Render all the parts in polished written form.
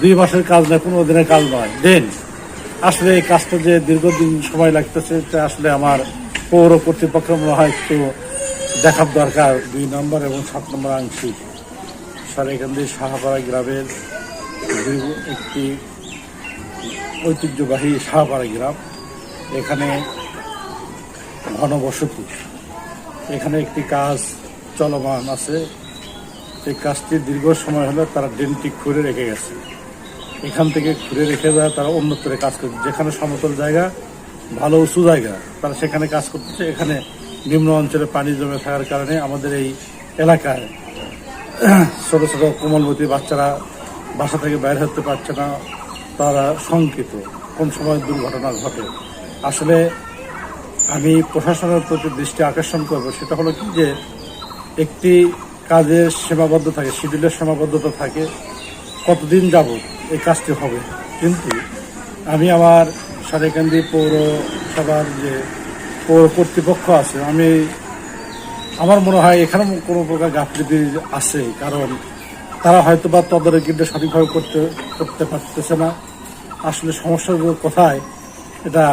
2 মাসের কাজ নয়, 15 দিনের কাজ নয়। দেন আসলে এই কাজটা যে দীর্ঘদিন সময় লাগতেছে, এটা আসলে আমার পৌর কর্তৃপক্ষের মনে হয় একটু দেখার দরকার। 2 নম্বর এবং 7 নম্বর আংশিক সারেকান্দি সাহাপাড়া গ্রামের একটি ঐতিহ্যবাহী সাহাপাড়া গ্রাম। এখানে ঘনবসতি, এখানে একটি কাজ চলমান আছে। এই কাজটি দীর্ঘ সময় হলে তারা ড্রেনটি খুঁড়ে রেখে গেছে। এখান থেকে খুঁড়ে রেখে দেওয়া তারা অন্যত্রে কাজ করছে। যেখানে সমতল জায়গা, ভালো উঁচু জায়গা, তারা সেখানে কাজ করতেছে। এখানে নিম্ন অঞ্চলে পানি জমে থাকার কারণে আমাদের এই এলাকায় ছোট ছোট কোমলবতী বাচ্চারা বাসা থেকে বাইর হতে পারছে না। তারা শঙ্কিত কোন সময় দুর্ঘটনা ঘটে। আসলে আমি প্রশাসনের প্রতি দৃষ্টি আকর্ষণ করব, সেটা হলো কি যে একটি কাজের সীমাবদ্ধ থাকে, শিডিউলের সীমাবদ্ধতা থাকে, কতদিন যাবত এই কাজটি হবে। কিন্তু আমি আমার সারেকান্দি পৌরসভার যে পৌর কর্তৃপক্ষ আছে, আমার মনে হয় এখানে কোনো প্রকার গাফিলতি আছে। কারণ তারা হয়তো বা তদারকিটা সঠিকভাবে করতে পারতেছে না। আসলে সমস্যার কোথায় এটা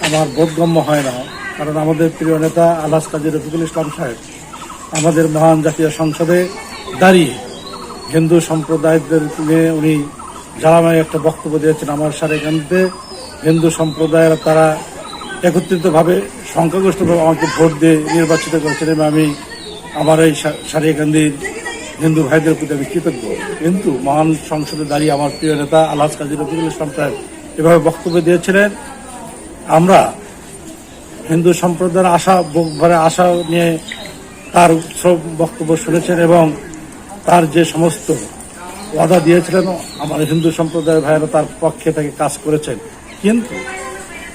আমার বোধগম্য হয় না। কারণ আমাদের প্রিয় নেতা আলহাজ কাজী রফিকুল ইসলাম সাহেব আমাদের মহান জাতীয় সংসদে দাঁড়িয়ে হিন্দু সম্প্রদায়দের নিয়ে উনি জ্বালাময় একটা বক্তব্য দিয়েছেন। আমার সারেকান্দিতে হিন্দু সম্প্রদায়ের তারা একত্রিতভাবে সংখ্যাগরিষ্ঠভাবে আমাকে ভোট দিয়ে নির্বাচিত করেছেন এবং আমি আমার এই সারেকান্দির হিন্দু ভাইদের প্রতি আমি কৃতজ্ঞ। কিন্তু মহান সংসদে দাঁড়িয়ে আমার প্রিয় নেতা আলহাজ কাজী রফিকুল ইসলাম সাহেব এভাবে বক্তব্য দিয়েছিলেন। আমরা হিন্দু সম্প্রদায়ের আশা নিয়ে তার সব বক্তব্য শুনেছেন এবং তার যে সমস্ত ওয়াদা দিয়েছিলেন আমার হিন্দু সম্প্রদায়ের ভাইয়েরা তার পক্ষে থেকে কাজ করেছেন। কিন্তু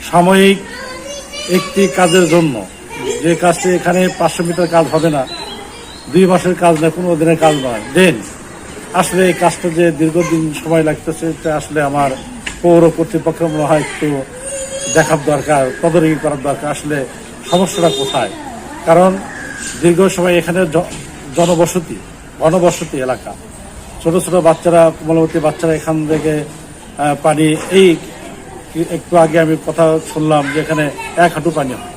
সাময়িক একটি কাজের জন্য, যে কাজটি এখানে 500 মিটার কাজ হবে না, 2 মাসের কাজ নয়, 15 দিনের কাজ নয়। দেন আসলে এই কাজটা যে দীর্ঘদিন সময় লাগতেছে, এটা আসলে আমার পৌর কর্তৃপক্ষের মনে হয় একটু দেখার দরকার, তদারকি করার দরকার। আসলে সমস্যাটা কোথায়? কারণ দীর্ঘ সময় এখানে ঘনবসতি এলাকা, ছোট ছোট বাচ্চারা, কোমলবতী বাচ্চারা এখান থেকে পানি, এই একটু আগে আমি কথা শুনলাম যে এখানে 1 হাঁটু পানি হয়।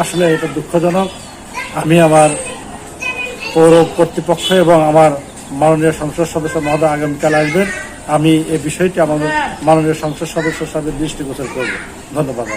আসলে এটা দুঃখজনক। আমি আমার পৌর কর্তৃপক্ষ এবং আমার মাননীয় সংসদ সদস্য মহোদয় আগামীকাল আসবেন, আমি এই বিষয়টি আমাদের মাননীয় সংসদ সদস্যের সাথে দৃষ্টিগোচর করব। ধন্যবাদ।